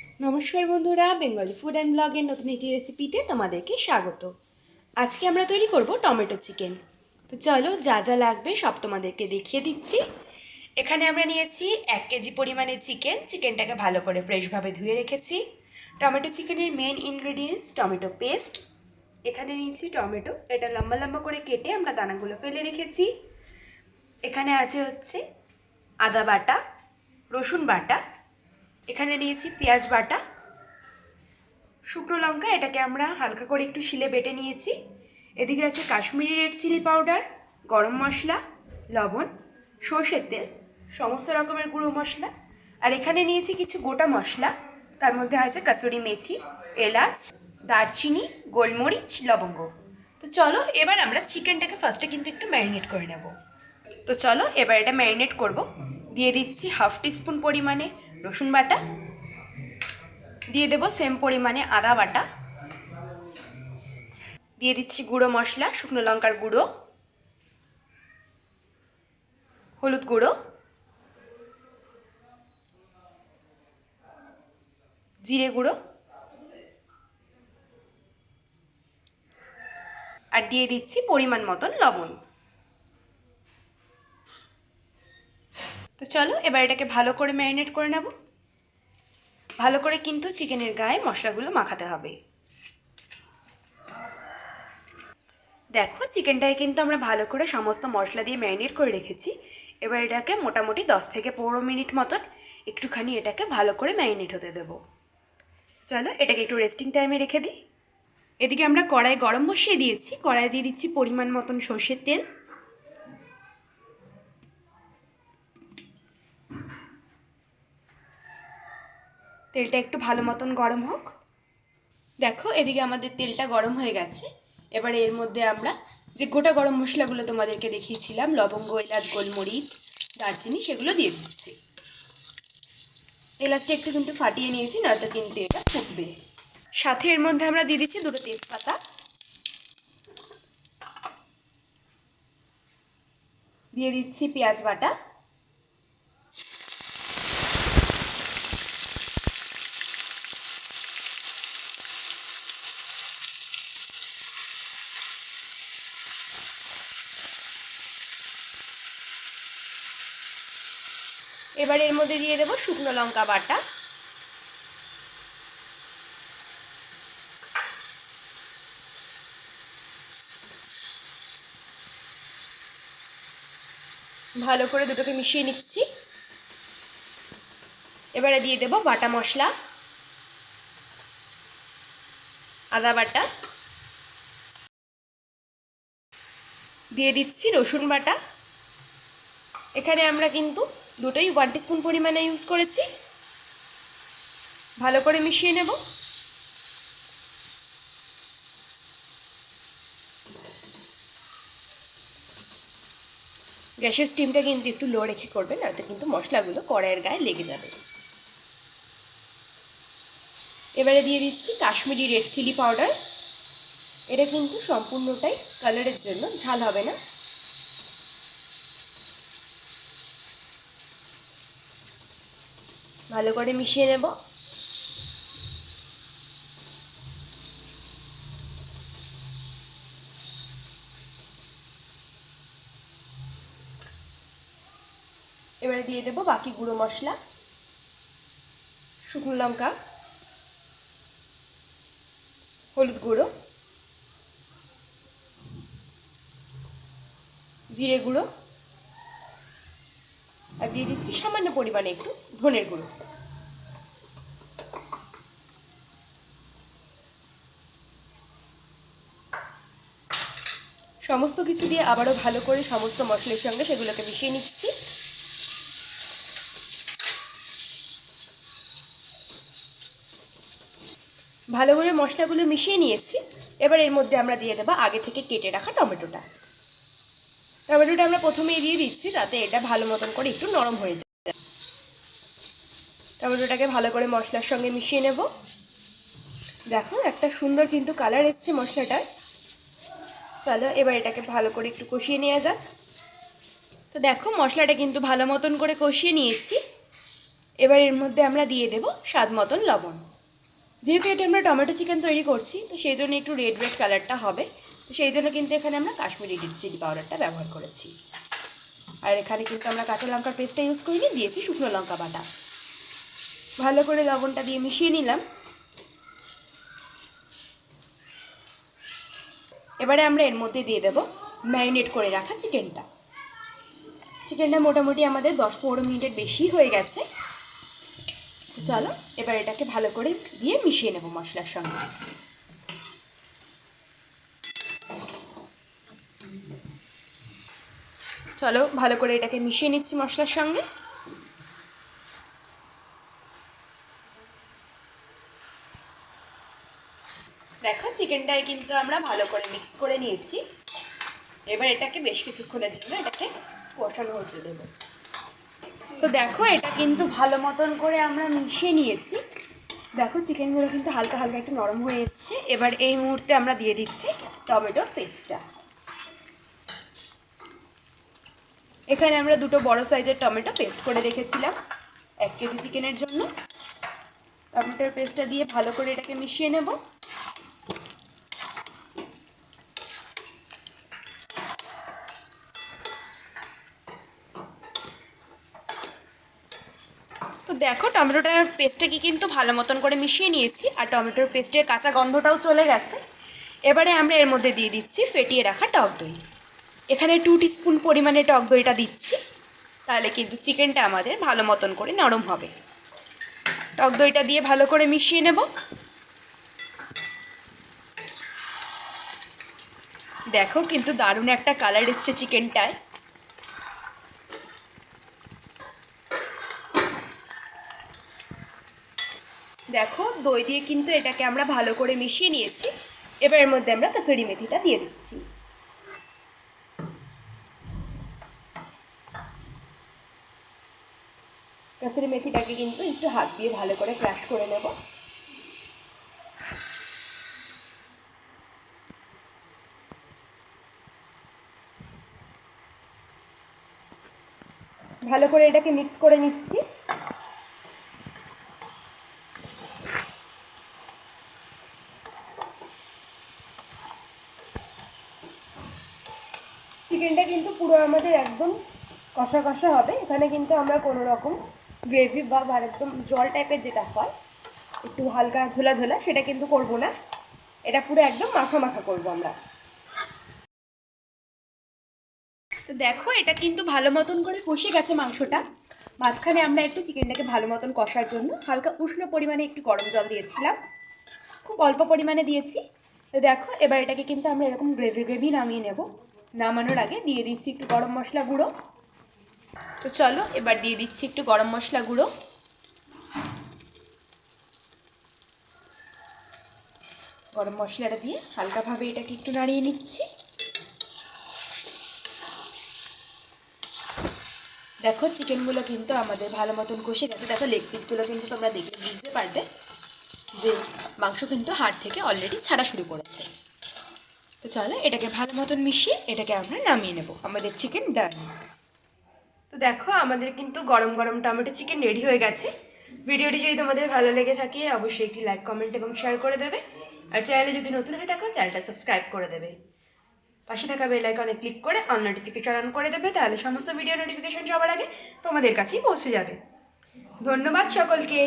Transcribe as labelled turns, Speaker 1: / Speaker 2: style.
Speaker 1: নমস্কার বন্ধুরা, Bengali food and ব্লগের নতুন একটি রেসিপিতে তোমাদেরকে স্বাগত। আজকে আমরা তৈরি করব টমেটো চিকেন। তো চলো, যা যা লাগবে সব তোমাদেরকে দেখিয়ে দিচ্ছি। এখানে আমরা নিয়েছি 1 কেজি পরিমাণে চিকেনটাকে ভালো করে ফ্রেশভাবে ধুয়ে রেখেছি। টমেটো চিকেনের মেন ইনগ্রেডিয়েন্টস টমেটো পেস্ট। এখানে নিয়েছি টমেটো, এটা লম্বা লম্বা করে কেটে আমরা দানাগুলো ফেলে রেখেছি। এখানে আছে হচ্ছে আদা বাটা, রসুন বাটা, এখানে নিয়েছি পেঁয়াজ বাটা, শুকনো লঙ্কা, এটাকে আমরা হালকা করে একটু শিলে বেটে নিয়েছি। এদিকে আছে কাশ্মীরি রেড চিলি পাউডার, গরম মশলা, লবণ, সর্ষের তেল, সমস্ত রকমের গুঁড়ো মশলা। আর এখানে নিয়েছি কিছু গোটা মশলা, তার মধ্যে আছে কাসুরি মেথি, এলাচ, দারচিনি, গোলমরিচ, লবঙ্গ। তো চলো এবার আমরা চিকেনটাকে ফার্স্টে কিন্তু একটু ম্যারিনেট করে নেব। তো চলো এবার এটা ম্যারিনেট করব। দিয়ে দিচ্ছি 1/2 টিস্পুন পরিমাণে রসুন বাটা, দিয়ে দেবো সেম পরিমাণে আদা বাটা, দিয়ে দিচ্ছি গুঁড়ো মশলা, শুকনো লঙ্কার গুঁড়ো, হলুদ গুঁড়ো, জিরে গুঁড়ো, আর দিয়ে দিচ্ছি পরিমাণ মতন লবণ। তো চলো এবার এটাকে ভালো করে ম্যারিনেট করে নেব। ভালো করে কিন্তু চিকেনের গায়ে মশলাগুলো মাখাতে হবে। দেখো, চিকেনটাকে কিন্তু আমরা ভালো করে সমস্ত মশলা দিয়ে ম্যারিনেট করে রেখেছি। এবার এটাকে মোটামুটি 10 থেকে 15 মিনিট মতন একটুখানি এটাকে ভালো করে ম্যারিনেট হতে দেবো। চলো এটাকে একটু রেস্টিং টাইমে রেখে দিই। এদিকে আমরা কড়াই গরম বসিয়ে দিয়েছি। কড়াই দিয়ে দিচ্ছি পরিমাণ মতন সর্ষের তেল। তেলটা একটু ভালো মতন গরম হোক। দেখো, এদিকে আমাদের তেলটা গরম হয়ে গেছে। এবারে এর মধ্যে আমরা যে গোটা গরম মশলাগুলো তোমাদেরকে দেখিয়েছিলাম, লবঙ্গ, এলাচ, গোলমরিচ, দারচিনি, সেগুলো দিয়ে দিচ্ছি। এলাচটা একটু কিন্তু ফাটিয়ে নিয়েছি, নয়তো কিন্তু এটা ফুটবে। সাথে এর মধ্যে আমরা দিয়ে দিচ্ছি 2টো তেজপাতা, দিয়ে দিচ্ছি পেঁয়াজ বাটা, এবার এর মধ্যে দিয়ে দেবো শুকনো লঙ্কা বাটা, ভালো করে দুটোকে মিশিয়ে নিচ্ছি। এবারে দিয়ে দেবো বাটা মশলা, আদা বাটা, দিয়ে দিচ্ছি রসুন বাটা। এখানে আমরা কিন্তু দুটোই 1 টিস্পুন পরিমাণে ইউজ করেছি। ভালো করে মিশিয়ে নেব। গ্যাসের স্টিমটা কিন্তু একটু লো রেখে করবেন, নয়তো কিন্তু মশলাগুলো কড়াইয়ের গায়ে লেগে যাবে। এবারে দিয়ে দিচ্ছি কাশ্মীরি রেড চিলি পাউডার। এটা কিন্তু সম্পূর্ণটাই কালারের জন্য, ঝাল হবে না। ভালো করে মিশিয়ে নেব। এবারে দিয়ে দেবো বাকি গুঁড়ো মশলা, শুকনো লঙ্কা, হলুদ গুঁড়ো, জিরে গুঁড়ো, আর দিয়ে দিচ্ছি সামান্য পরিমাণে একটু ধনের গুঁড়ো। সমস্ত কিছু দিয়ে আবারও ভালো করে সমস্ত মশলার সঙ্গে সেগুলোকে মিশিয়ে নিচ্ছি। ভালো করে মশলাগুলো মিশিয়ে নিয়েছি। এবার এর মধ্যে আমরা দিয়ে দেবো আগে থেকে কেটে রাখা টমেটোটা। টমেটোটা আমরা প্রথমেই দিয়ে দিচ্ছি, যাতে এটা ভালো মতন করে একটু নরম হয়ে যায়। টমেটোটাকে ভালো করে মশলার সঙ্গে মিশিয়ে নেব। দেখো, একটা সুন্দর কিন্তু কালার এসছে মশলাটার। চলো এবার এটাকে ভালো করে একটু কষিয়ে নেওয়া যাক। তো দেখো, মশলাটা কিন্তু ভালো মতন করে কষিয়ে নিয়েছি। এবার এর মধ্যে আমরা দিয়ে দেব স্বাদ মতন লবণ। যেহেতু এটা আমরা টমেটো চিকেন তৈরি করছি, তো সেই জন্য একটু রেড রেড কালারটা হবে, তো সেই জন্য কিন্তু এখানে আমরা কাশ্মীরি রেড চিলি পাউডারটা ব্যবহার করেছি। আর এখানে কিন্তু আমরা কাঁচা লঙ্কার পেস্টটা ইউজ করিনি, দিয়েছি শুকনো লঙ্কা বাটা। ভালো করে লবণটা দিয়ে মিশিয়ে নিলাম। এবারে আমরা এর মধ্যে দিয়ে দেব ম্যারিনেট করে রাখা চিকেনটা। চিকেনটা মোটামুটি আমাদের 10-15 মিনিটের বেশি হয়ে গেছে। চলো এবার এটাকে ভালো করে দিয়ে মিশিয়ে নেব মশলার সঙ্গে। চলো ভালো করে এটাকে মিশিয়ে নিচ্ছি মশলার সঙ্গে। দেখো চিকেনটায় কিন্তু আমরা ভালো করে মিক্স করে নিয়েছি। এবার এটাকে বেশ কিছুক্ষণের জন্য এটাকে কষানো হতে দেবো। তো দেখো এটা কিন্তু ভালো মতন করে আমরা মিশিয়ে নিয়েছি। দেখো চিকেনগুলো কিন্তু হালকা হালকা একটু নরম হয়ে এসছে। এবার এই মুহূর্তে আমরা দিয়ে দিচ্ছি টমেটোর পেস্টটা। এখানে আমরা 2 বড় সাইজের টমেটো পেস্ট করে রেখেছিলাম 1 কেজি চিকেনের জন্য। টমেটোর পেস্টটা দিয়ে ভালো করে এটাকে মিশিয়ে নেব। তো দেখো টমেটোটার পেস্টটাকে কিন্তু ভালো মতন করে মিশিয়ে নিয়েছি, আর টমেটোর পেস্টের কাঁচা গন্ধটাও চলে গেছে। এবারে আমরা এর মধ্যে দিয়ে দিচ্ছি ফেটিয়ে রাখা টক দই। এখানে 2 টিস্পুন পরিমাণে টক দইটা দিচ্ছি, তাহলে কিন্তু চিকেনটা আমাদের ভালো মতন করে নরম হবে। টক দইটা দিয়ে ভালো করে মিশিয়ে নেব। দেখো কিন্তু দারুণ একটা কালার এসছে চিকেনটায়। দেখো দই দিয়ে কিন্তু এটাকে আমরা ভালো করে মিশিয়ে নিয়েছি। এবার এর মধ্যে আমরা কসুরি মেথিটা দিয়ে দিচ্ছি। কসুরি মেথিটাকে কিন্তু একটু হাত দিয়ে ভালো করে ক্রাশ করে নেব। ভালো করে এটাকে মিক্স করে নিচ্ছি। চিকেনটা কিন্তু পুরো আমাদের একদম কষা কষা হবে। এখানে কিন্তু আমরা কোনো রকম গ্রেভি বা একদম জল টাইপের যেটা হয় একটু হালকা ঝোলা ঝোলা, সেটা কিন্তু করব না। এটা পুরো একদম মাখা মাখা করবো আমরা। তো দেখো এটা কিন্তু ভালো মতন করে কষে গেছে মাংসটা। মাঝখানে আমরা একটু চিকেনটাকে ভালো মতন কষার জন্য হালকা উষ্ণ পরিমাণে একটু গরম জল দিয়েছিলাম, খুব অল্প পরিমাণে দিয়েছি। তো দেখো এবার এটাকে কিন্তু আমরা এরকম গ্রেভি গ্রেভি নামিয়ে নেব। নামানোর আগে দিয়ে দিচ্ছি একটু গরম মশলা গুঁড়ো। তো চলো এবার দিয়ে দিচ্ছি একটু গরম মশলা গুঁড়ো। গরম মশলাটা দিয়ে হালকাভাবে এটাকে একটু নাড়িয়ে নিচ্ছি। দেখো চিকেনগুলো কিন্তু আমাদের ভালো মতন কষে গেছে। দেখো লেগ পিসগুলো কিন্তু তোমরা দেখে বুঝতে পারবে যে মাংস কিন্তু হাড় থেকে অলরেডি ছাড়া শুরু করেছে। তো চলো এটাকে ভালো মতন মিশিয়ে এটাকে আমরা নামিয়ে নেব। আমাদের চিকেন ডান। তো দেখো আমাদের কিন্তু গরম গরম টমেটো চিকেন রেডি হয়ে গেছে। ভিডিওটি যদি তোমাদের ভালো লেগে থাকে অবশ্যই একটি লাইক, কমেন্ট এবং শেয়ার করে দেবে। আর চ্যানেলে যদি নতুন হয়ে থাকো চ্যানেলটা সাবস্ক্রাইব করে দেবে। পাশে থাকা বেল আইকনে ক্লিক করে অল নোটিফিকেশন অন করে দেবে, তাহলে সমস্ত ভিডিও নোটিফিকেশন সবার আগে তোমাদের কাছেই পৌঁছে যাবে। ধন্যবাদ সকলকে।